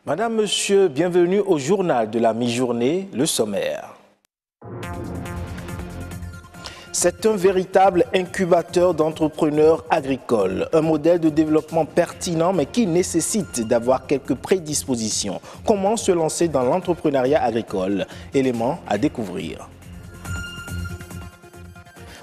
Madame, Monsieur, bienvenue au journal de la mi-journée, le sommaire. C'est un véritable incubateur d'entrepreneurs agricoles, un modèle de développement pertinent mais qui nécessite d'avoir quelques prédispositions. Comment se lancer dans l'entrepreneuriat agricole? Élément à découvrir.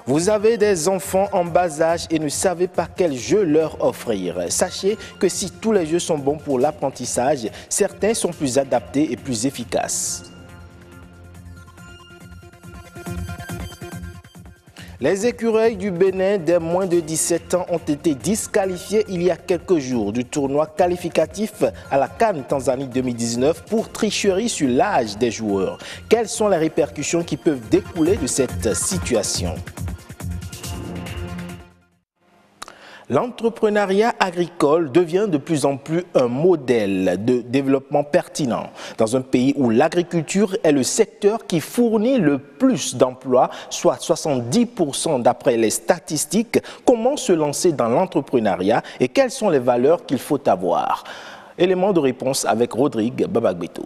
Vous avez des enfants en bas âge et ne savez pas quel jeu leur offrir. Sachez que si tous les jeux sont bons pour l'apprentissage, certains sont plus adaptés et plus efficaces. Les écureuils du Bénin des moins de 17 ans ont été disqualifiés il y a quelques jours du tournoi qualificatif à la CAN Tanzanie 2019 pour tricherie sur l'âge des joueurs. Quelles sont les répercussions qui peuvent découler de cette situation? L'entrepreneuriat agricole devient de plus en plus un modèle de développement pertinent. Dans un pays où l'agriculture est le secteur qui fournit le plus d'emplois, soit 70% d'après les statistiques, comment se lancer dans l'entrepreneuriat et quelles sont les valeurs qu'il faut avoir? Élément de réponse avec Rodrigue Babagbeto.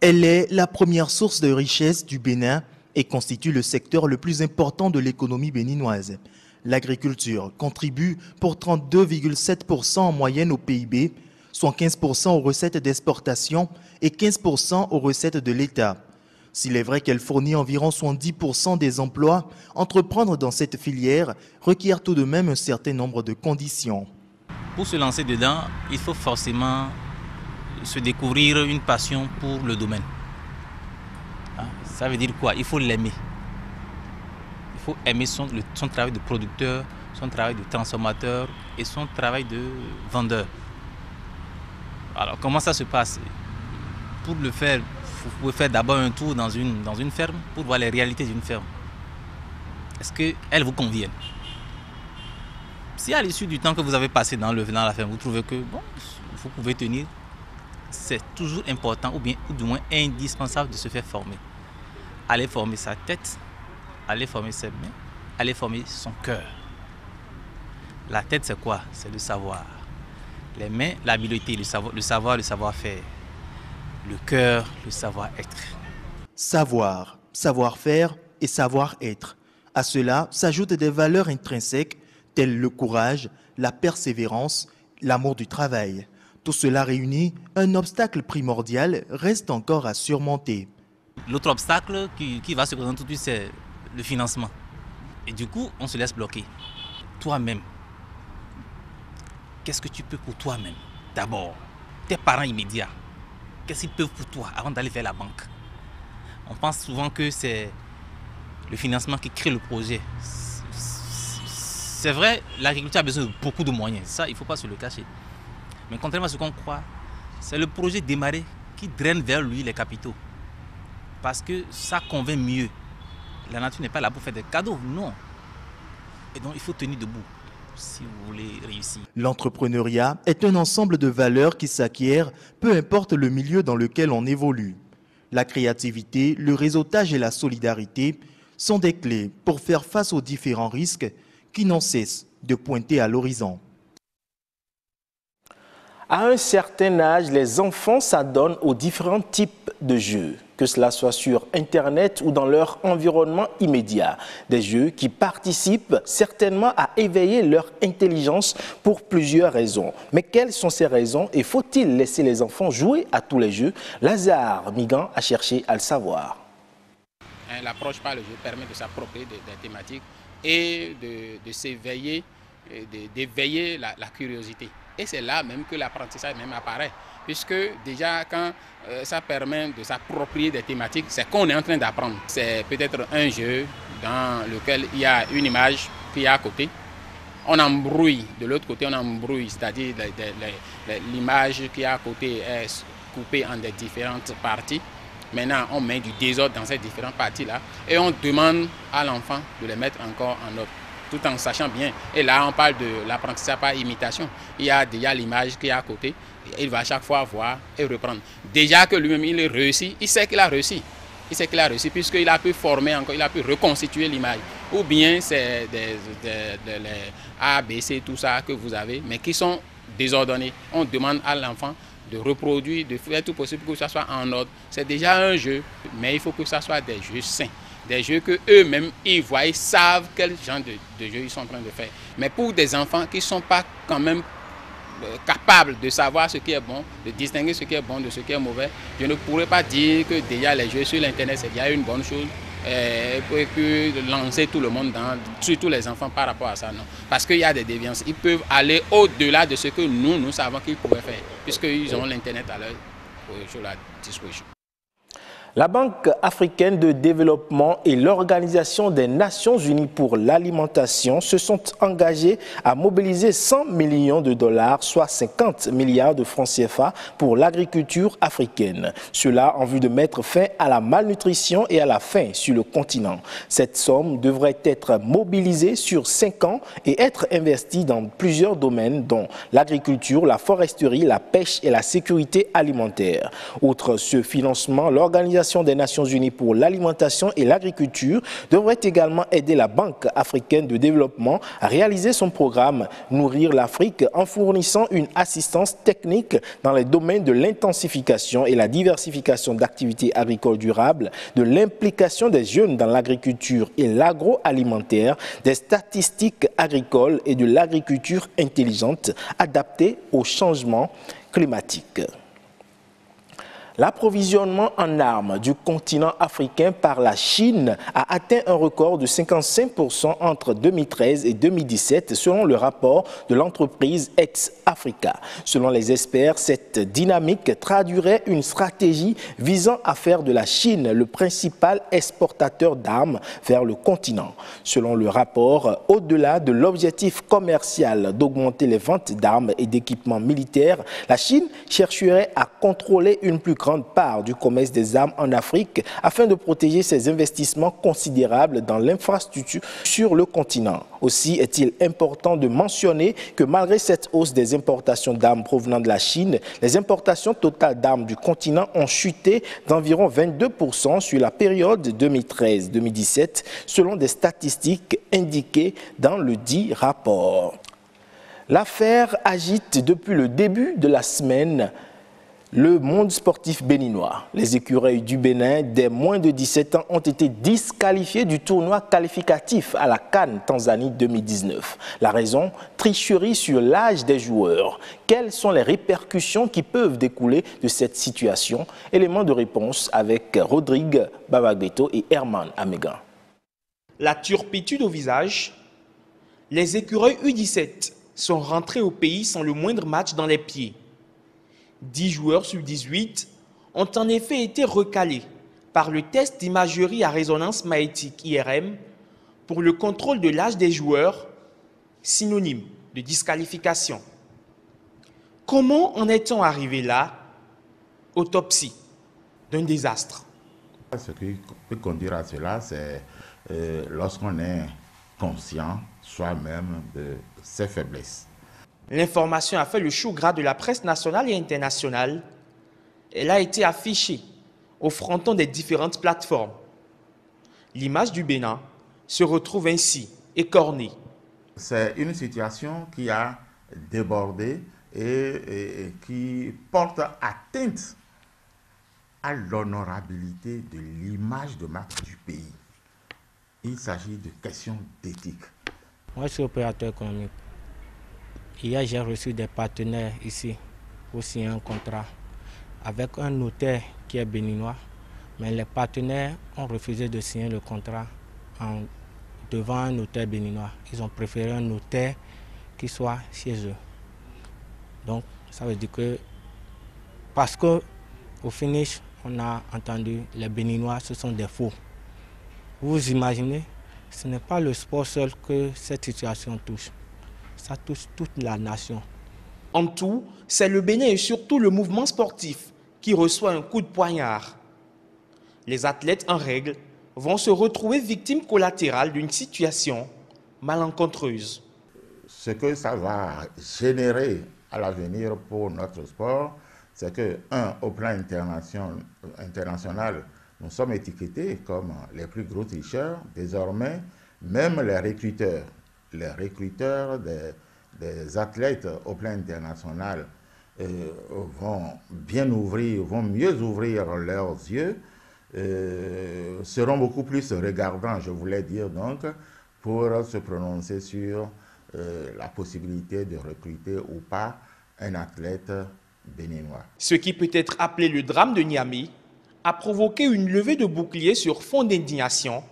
Elle est la première source de richesse du Bénin et constitue le secteur le plus important de l'économie béninoise. L'agriculture contribue pour 32,7% en moyenne au PIB, soit 15% aux recettes d'exportation et 15% aux recettes de l'État. S'il est vrai qu'elle fournit environ 70% des emplois, entreprendre dans cette filière requiert tout de même un certain nombre de conditions. Pour se lancer dedans, il faut forcément se découvrir une passion pour le domaine. Ça veut dire quoi? Il faut l'aimer. Il faut aimer son travail de producteur, son travail de transformateur et son travail de vendeur. Alors comment ça se passe? Pour le faire, vous pouvez faire d'abord un tour dans une ferme pour voir les réalités d'une ferme. Est-ce qu'elles vous conviennent? Si à l'issue du temps que vous avez passé dans la ferme, vous trouvez que bon, vous pouvez tenir, c'est toujours important ou du moins indispensable de se faire former. Aller former sa tête, aller former ses mains, aller former son cœur. La tête, c'est quoi? C'est le savoir. Les mains, l'habileté, le savoir-faire. Le cœur, le savoir-être. Savoir, savoir-faire et savoir-être. À cela s'ajoutent des valeurs intrinsèques telles le courage, la persévérance, l'amour du travail. Tout cela réuni, un obstacle primordial reste encore à surmonter. L'autre obstacle qui va se présenter tout de suite, c'est le financement. Et du coup, on se laisse bloquer. Toi-même, qu'est-ce que tu peux pour toi-même? D'abord, tes parents immédiats, qu'est-ce qu'ils peuvent pour toi avant d'aller vers la banque? On pense souvent que c'est le financement qui crée le projet. C'est vrai, l'agriculture a besoin de beaucoup de moyens. Ça, il ne faut pas se le cacher. Mais contrairement à ce qu'on croit, c'est le projet démarré qui draine vers lui les capitaux. Parce que ça convainc mieux. La nature n'est pas là pour faire des cadeaux, non. Et donc, il faut tenir debout si vous voulez réussir. L'entrepreneuriat est un ensemble de valeurs qui s'acquièrent, peu importe le milieu dans lequel on évolue. La créativité, le réseautage et la solidarité sont des clés pour faire face aux différents risques qui n'ont cesse de pointer à l'horizon. À un certain âge, les enfants s'adonnent aux différents types de jeux, que cela soit sur Internet ou dans leur environnement immédiat. Des jeux qui participent certainement à éveiller leur intelligence pour plusieurs raisons. Mais quelles sont ces raisons et faut-il laisser les enfants jouer à tous les jeux? Lazare Migan a cherché à le savoir. L'approche par le jeu permet de s'approprier des thématiques et de s'éveiller, d'éveiller la curiosité. Et c'est là même que l'apprentissage même apparaît, puisque déjà quand ça permet de s'approprier des thématiques, c'est qu'on est en train d'apprendre. C'est peut-être un jeu dans lequel il y a une image qui est à côté. On embrouille, de l'autre côté on embrouille, c'est-à-dire l'image qui est à côté est coupée en des différentes parties. Maintenant on met du désordre dans ces différentes parties-là et on demande à l'enfant de les mettre encore en ordre, tout en sachant bien. Et là, on parle de l'apprentissage par imitation. Il y a déjà l'image qui est à côté. Il va à chaque fois voir et reprendre. Déjà que lui-même, il est réussi, il sait qu'il a réussi. Il sait qu'il a réussi puisqu'il a pu former encore, il a pu reconstituer l'image. Ou bien c'est les A, B, C, tout ça que vous avez, mais qui sont désordonnés. On demande à l'enfant de reproduire, de faire tout possible pour que ça soit en ordre. C'est déjà un jeu, mais il faut que ça soit des jeux sains. Des jeux que eux-mêmes, ils voient, ils savent quel genre de jeu ils sont en train de faire. Mais pour des enfants qui ne sont pas quand même capables de savoir ce qui est bon, de distinguer ce qui est bon de ce qui est mauvais, je ne pourrais pas dire que déjà les jeux sur l'Internet, c'est déjà une bonne chose. Et puis lancer tout le monde surtout les enfants par rapport à ça, non. Parce qu'il y a des déviances. Ils peuvent aller au-delà de ce que nous savons qu'ils pourraient faire, puisqu'ils ont l'Internet à leur disposition. La Banque africaine de développement et l'Organisation des Nations unies pour l'alimentation se sont engagés à mobiliser 100 millions de dollars, soit 50 milliards de francs CFA pour l'agriculture africaine. Cela en vue de mettre fin à la malnutrition et à la faim sur le continent. Cette somme devrait être mobilisée sur 5 ans et être investie dans plusieurs domaines dont l'agriculture, la foresterie, la pêche et la sécurité alimentaire. Outre ce financement, l'Organisation des Nations unies pour l'alimentation et l'agriculture devrait également aider la Banque africaine de développement à réaliser son programme Nourrir l'Afrique en fournissant une assistance technique dans les domaines de l'intensification et la diversification d'activités agricoles durables, de l'implication des jeunes dans l'agriculture et l'agroalimentaire, des statistiques agricoles et de l'agriculture intelligente adaptée au changement climatique. L'approvisionnement en armes du continent africain par la Chine a atteint un record de 55% entre 2013 et 2017 selon le rapport de l'entreprise Ex-Africa. Selon les experts, cette dynamique traduirait une stratégie visant à faire de la Chine le principal exportateur d'armes vers le continent. Selon le rapport, au-delà de l'objectif commercial d'augmenter les ventes d'armes et d'équipements militaires, la Chine chercherait à contrôler une plus grande part du commerce des armes en Afrique afin de protéger ses investissements considérables dans l'infrastructure sur le continent. Aussi est-il important de mentionner que malgré cette hausse des importations d'armes provenant de la Chine, les importations totales d'armes du continent ont chuté d'environ 22% sur la période 2013-2017 selon des statistiques indiquées dans le dit rapport. L'affaire agite depuis le début de la semaine le monde sportif béninois. Les écureuils du Bénin des moins de 17 ans ont été disqualifiés du tournoi qualificatif à la CAN Tanzanie 2019. La raison, tricherie sur l'âge des joueurs. Quelles sont les répercussions qui peuvent découler de cette situation? Élément de réponse avec Rodrigue Babagbeto et Herman Amégan. La turpitude au visage, les écureuils U17 sont rentrés au pays sans le moindre match dans les pieds. 10 joueurs sur 18 ont en effet été recalés par le test d'imagerie à résonance magnétique IRM pour le contrôle de l'âge des joueurs, synonyme de disqualification. Comment en est-on arrivé là? Autopsie d'un désastre. Ce qui peut conduire à cela, c'est lorsqu'on est conscient soi-même de ses faiblesses. L'information a fait le chou gras de la presse nationale et internationale. Elle a été affichée au fronton des différentes plateformes. L'image du Bénin se retrouve ainsi écornée. C'est une situation qui a débordé et qui porte atteinte à l'honorabilité de l'image de marque du pays. Il s'agit de questions d'éthique. Moi, je suis opérateur économique. Hier, j'ai reçu des partenaires ici pour signer un contrat avec un notaire qui est béninois, mais les partenaires ont refusé de signer le contrat devant un notaire béninois. Ils ont préféré un notaire qui soit chez eux. Donc, ça veut dire que, parce qu'au finish, on a entendu les Béninois, ce sont des faux. Vous imaginez, ce n'est pas le sport seul que cette situation touche. Ça touche toute la nation. En tout, c'est le Bénin et surtout le mouvement sportif qui reçoit un coup de poignard. Les athlètes en règle vont se retrouver victimes collatérales d'une situation malencontreuse. Ce que ça va générer à l'avenir pour notre sport, c'est que, au plan international, nous sommes étiquetés comme les plus gros tricheurs. Désormais, même les recruteurs des athlètes au plan international vont bien ouvrir, vont mieux ouvrir leurs yeux, seront beaucoup plus regardants, je voulais dire donc, pour se prononcer sur la possibilité de recruter ou pas un athlète béninois. Ce qui peut être appelé le drame de Niamey a provoqué une levée de boucliers sur fond d'indignation.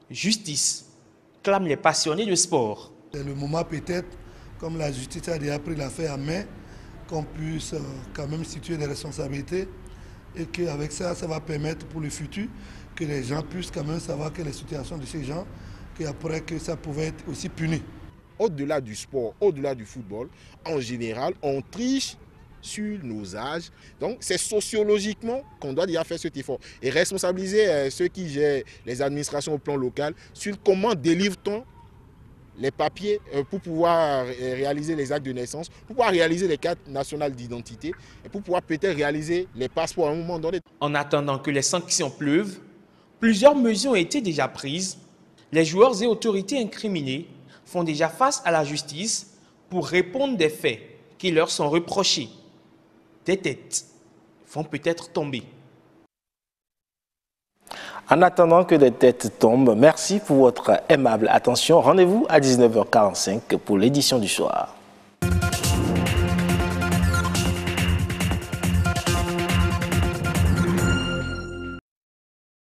Justice, clament les passionnés de sport. C'est le moment peut-être, comme la justice a déjà pris l'affaire en main, qu'on puisse quand même situer des responsabilités et qu'avec ça, ça va permettre pour le futur que les gens puissent quand même savoir que les situations de ces gens, qu'après que ça pouvait être aussi puni. Au-delà du sport, au-delà du football, en général, on triche sur nos âges. Donc, c'est sociologiquement qu'on doit déjà faire cet effort et responsabiliser ceux qui gèrent les administrations au plan local sur comment délivre-t-on les papiers pour pouvoir réaliser les actes de naissance, pour pouvoir réaliser les cartes nationales d'identité et pour pouvoir peut-être réaliser les passeports à un moment donné. En attendant que les sanctions pleuvent, plusieurs mesures ont été déjà prises. Les joueurs et autorités incriminés font déjà face à la justice pour répondre des faits qui leur sont reprochés. Des têtes vont peut-être tomber. En attendant que des têtes tombent, merci pour votre aimable attention. Rendez-vous à 19h45 pour l'édition du soir.